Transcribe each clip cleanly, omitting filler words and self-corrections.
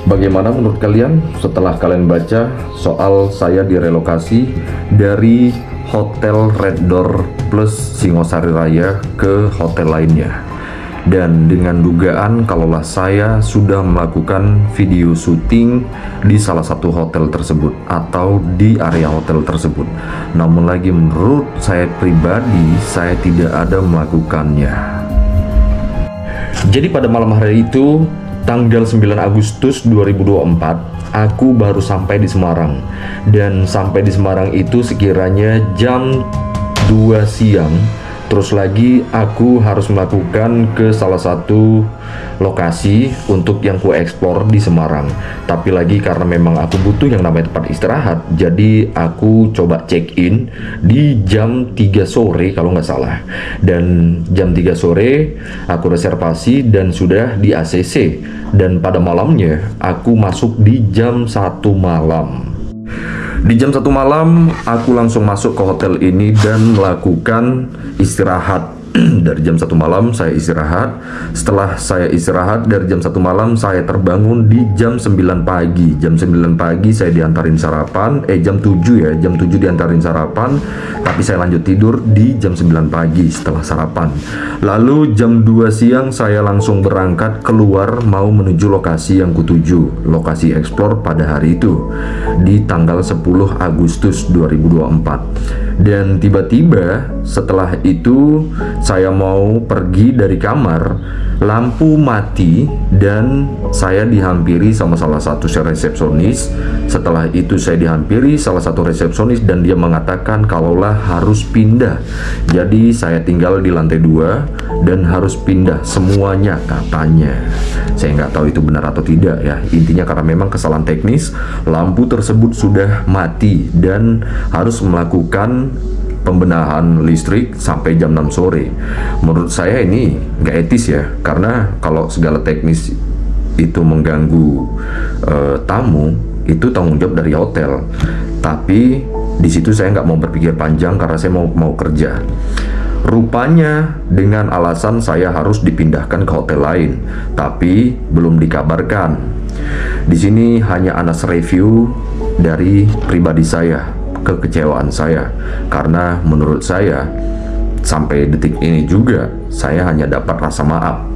Bagaimana menurut kalian setelah kalian baca soal saya direlokasi dari Hotel Red Door plus Singosari Raya ke hotel lainnya? Dan dengan dugaan kalaulah saya sudah melakukan video syuting di salah satu hotel tersebut atau di area hotel tersebut. Namun lagi menurut saya pribadi, saya tidak ada melakukannya. Jadi pada malam hari itu, tanggal 9 Agustus 2024, aku baru sampai di Semarang. Dan sampai di Semarang itu sekiranya jam 2 siang. Terus lagi aku harus melakukan ke salah satu lokasi untuk yang ku eksplor di Semarang. Tapi lagi karena memang aku butuh yang namanya tempat istirahat, jadi aku coba check in di jam 3 sore kalau nggak salah. Dan jam 3 sore aku reservasi dan sudah di ACC. Dan pada malamnya aku masuk di jam 1 malam. Di jam 1 malam, aku langsung masuk ke hotel ini dan melakukan istirahat. Dari jam 1 malam saya istirahat. Setelah saya istirahat dari jam 1 malam, saya terbangun di jam 9 pagi. Jam 9 pagi saya diantarin sarapan, jam 7 ya, jam 7 diantarin sarapan. Tapi saya lanjut tidur di jam 9 pagi setelah sarapan. Lalu jam 2 siang saya langsung berangkat keluar mau menuju lokasi yang kutuju, lokasi explore pada hari itu di tanggal 10 Agustus 2024. Dan tiba-tiba setelah itu saya mau pergi dari kamar, lampu mati dan saya dihampiri sama salah satu resepsionis. Setelah itu saya dihampiri salah satu resepsionis dan dia mengatakan kalaulah harus pindah. Jadi saya tinggal di lantai 2 dan harus pindah semuanya katanya. Saya nggak tahu itu benar atau tidak ya. Intinya karena memang kesalahan teknis, lampu tersebut sudah mati dan harus melakukan pembenahan listrik sampai jam 6 sore. Menurut saya ini nggak etis ya, karena kalau segala teknis itu mengganggu tamu, itu tanggung jawab dari hotel. Tapi di situ saya nggak mau berpikir panjang karena saya mau kerja. Rupanya dengan alasan saya harus dipindahkan ke hotel lain, tapi belum dikabarkan. Di sini hanya Anas review dari pribadi saya, kekecewaan saya, karena menurut saya sampai detik ini juga saya hanya dapat rasa maaf,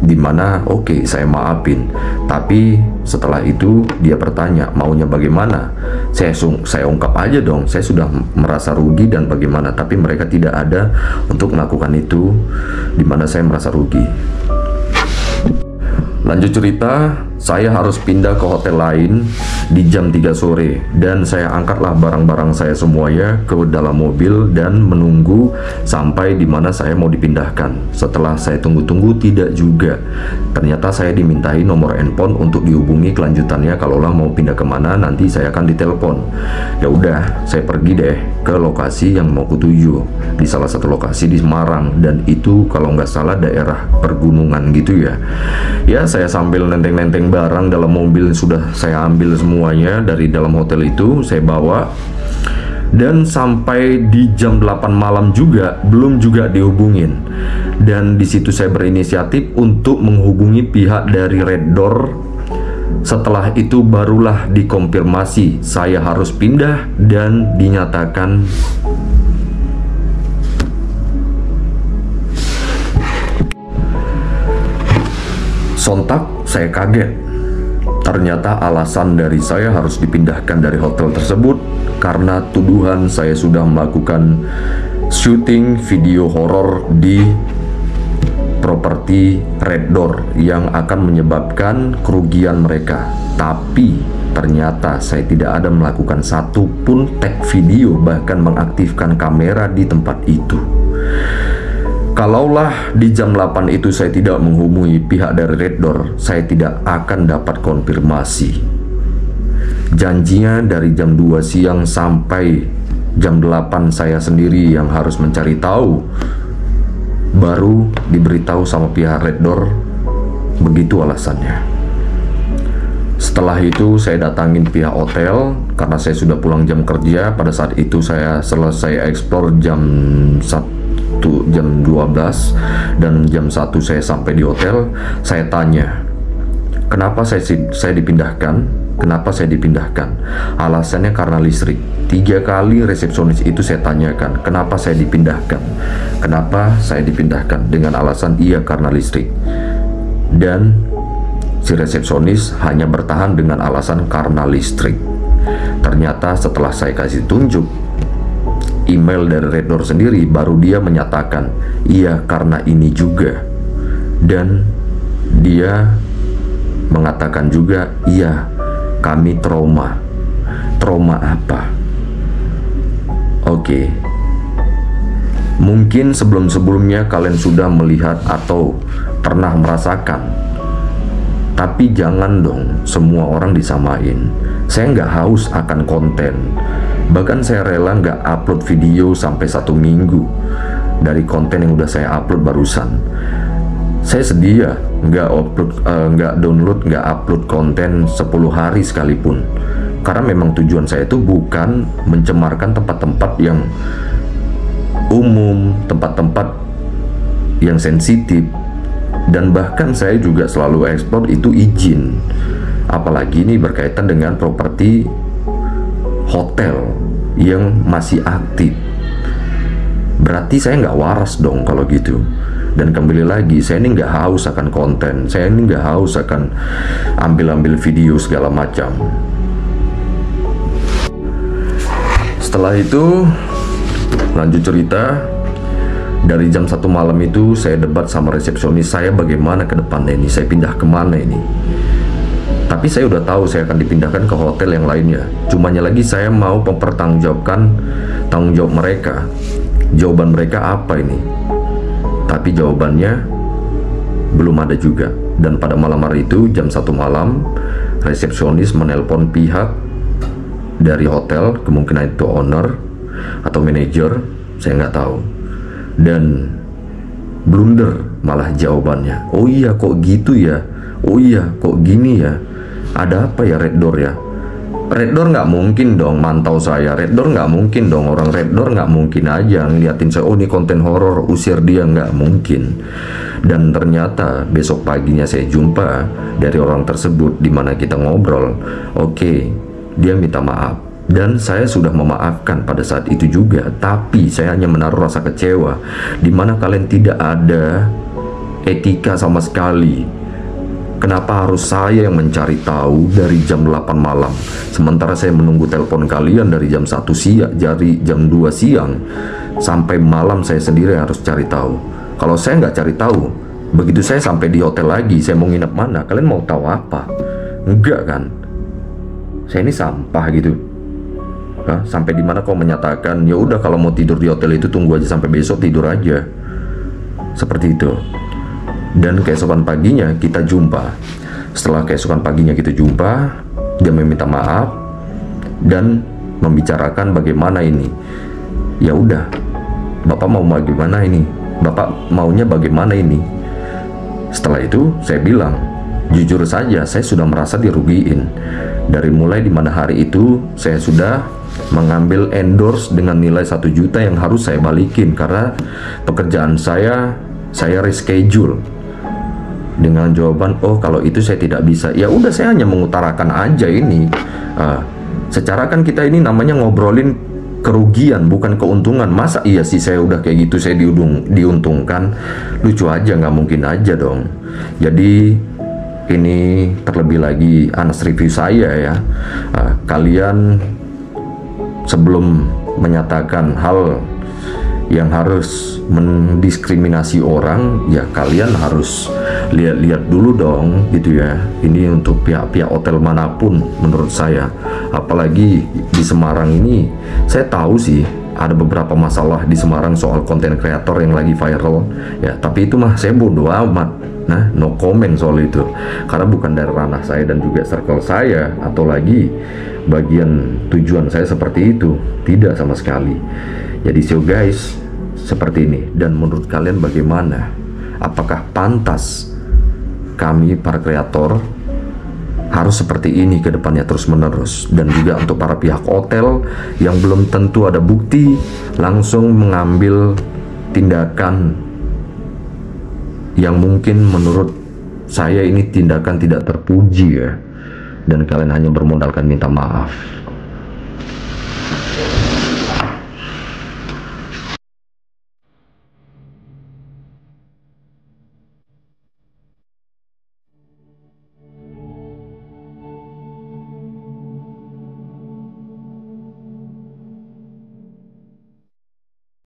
dimana oke, saya maafin, tapi setelah itu dia bertanya maunya bagaimana. Saya ungkap aja dong, saya sudah merasa rugi dan bagaimana, tapi mereka tidak ada untuk melakukan itu, dimana saya merasa rugi. Lanjut cerita, saya harus pindah ke hotel lain di jam 3 sore dan saya angkatlah barang-barang saya semuanya ke dalam mobil dan menunggu sampai di mana saya mau dipindahkan. Setelah saya tunggu-tunggu tidak juga. Ternyata saya dimintai nomor handphone untuk dihubungi kelanjutannya kalaulah mau pindah kemana nanti saya akan ditelepon. Ya udah, saya pergi deh ke lokasi yang mau kutuju di salah satu lokasi di Semarang dan itu kalau nggak salah daerah pergunungan gitu ya. Ya saya sambil nenteng-nenteng barang dalam mobil sudah saya ambil semuanya dari dalam hotel itu saya bawa. Dan sampai di jam 8 malam juga belum juga dihubungin. Dan di situ saya berinisiatif untuk menghubungi pihak dari Red Door. Setelah itu barulah dikonfirmasi saya harus pindah dan dinyatakan sontak saya kaget. Ternyata alasan dari saya harus dipindahkan dari hotel tersebut karena tuduhan saya sudah melakukan syuting video horor di properti Red Door yang akan menyebabkan kerugian mereka. Tapi ternyata saya tidak ada melakukan satupun tag video, bahkan mengaktifkan kamera di tempat itu. Kalaulah di jam 8 itu saya tidak menghubungi pihak dari Red Door, saya tidak akan dapat konfirmasi. Janjinya dari jam 2 siang sampai jam 8 saya sendiri yang harus mencari tahu. Baru diberitahu sama pihak Red Door, begitu alasannya. Setelah itu saya datangin pihak hotel karena saya sudah pulang jam kerja. Pada saat itu saya selesai explore jam 12 dan jam 1 saya sampai di hotel. Saya tanya, Kenapa saya dipindahkan? Kenapa saya dipindahkan? Alasannya karena listrik. 3 kali resepsionis itu saya tanyakan, kenapa saya dipindahkan? Kenapa saya dipindahkan? Dengan alasan iya karena listrik. Dan si resepsionis hanya bertahan dengan alasan karena listrik. Ternyata setelah saya kasih tunjuk email dari Red Door sendiri, baru dia menyatakan iya karena ini juga. Dan dia mengatakan juga iya, kami trauma. Trauma apa? Oke. Mungkin sebelum-sebelumnya kalian sudah melihat atau pernah merasakan, tapi jangan dong semua orang disamain. Saya nggak haus akan konten, bahkan saya rela nggak upload video sampai 1 minggu dari konten yang udah saya upload barusan. Saya sedia nggak download, nggak upload konten 10 hari sekalipun, karena memang tujuan saya itu bukan mencemarkan tempat-tempat yang umum, tempat-tempat yang sensitif. Dan bahkan saya juga selalu ekspor itu izin, apalagi ini berkaitan dengan properti hotel yang masih aktif. Berarti saya nggak waras dong kalau gitu. Dan kembali lagi, saya ini nggak haus akan konten, saya ini nggak haus akan ambil-ambil video segala macam. Setelah itu lanjut cerita. Dari jam 1 malam itu saya debat sama resepsionis saya bagaimana ke depannya ini, saya pindah kemana ini. Tapi saya udah tahu saya akan dipindahkan ke hotel yang lainnya. Cumanya lagi saya mau mempertanggungjawabkan tanggung jawab mereka. Jawaban mereka apa ini? Tapi jawabannya belum ada juga. Dan pada malam hari itu jam 1 malam, resepsionis menelpon pihak dari hotel, kemungkinan itu owner atau manajer, saya nggak tahu. Dan blunder malah jawabannya. Oh iya kok gitu ya, oh iya kok gini ya, ada apa ya Red Door ya? Red Door nggak mungkin dong mantau saya, Red Door nggak mungkin dong, orang Red Door nggak mungkin aja ngeliatin saya, oh ini konten horor, usir dia, nggak mungkin. Dan ternyata besok paginya saya jumpa dari orang tersebut, dimana kita ngobrol. Oke, dia minta maaf dan saya sudah memaafkan pada saat itu juga, tapi saya hanya menaruh rasa kecewa dimana kalian tidak ada etika sama sekali. Kenapa harus saya yang mencari tahu dari jam 8 malam, sementara saya menunggu telepon kalian dari jam 1 siang, dari jam 2 siang sampai malam saya sendiri harus cari tahu. Kalau saya nggak cari tahu, begitu saya sampai di hotel lagi, saya mau nginep mana, kalian mau tahu apa? Enggak kan? Saya ini sampah gitu. Nah, sampai dimana kau menyatakan ya udah kalau mau tidur di hotel itu tunggu aja sampai besok, tidur aja seperti itu. Dan keesokan paginya kita jumpa. Setelah keesokan paginya kita jumpa, dia meminta maaf dan membicarakan bagaimana ini. Ya udah, Bapak mau bagaimana ini? Bapak maunya bagaimana ini? Setelah itu saya bilang, jujur saja saya sudah merasa dirugiin. Dari mulai dimana hari itu saya sudah mengambil endorse dengan nilai 1 juta yang harus saya balikin karena pekerjaan saya reschedule dengan jawaban oh kalau itu saya tidak bisa. Ya udah, saya hanya mengutarakan aja ini. Secara kan kita ini namanya ngobrolin kerugian bukan keuntungan. Masa iya sih saya udah kayak gitu saya diuntungkan? Lucu aja, nggak mungkin aja dong. Jadi ini terlebih lagi Anas review saya ya. Kalian sebelum menyatakan hal yang harus mendiskriminasi orang, ya kalian harus lihat-lihat dulu dong gitu ya. Ini untuk pihak-pihak hotel manapun menurut saya. Apalagi di Semarang ini, saya tahu sih ada beberapa masalah di Semarang soal konten kreator yang lagi viral ya, tapi itu mah saya bodo amat. Nah, no comment soal itu karena bukan dari ranah saya dan juga circle saya atau lagi bagian tujuan saya seperti itu, tidak sama sekali. Jadi so guys, seperti ini. Dan menurut kalian bagaimana? Apakah pantas kami para kreator harus seperti ini ke depannya terus menerus? Dan juga untuk para pihak hotel yang belum tentu ada bukti langsung mengambil tindakan yang mungkin menurut saya ini tindakan tidak terpuji ya, dan kalian hanya bermodalkan minta maaf.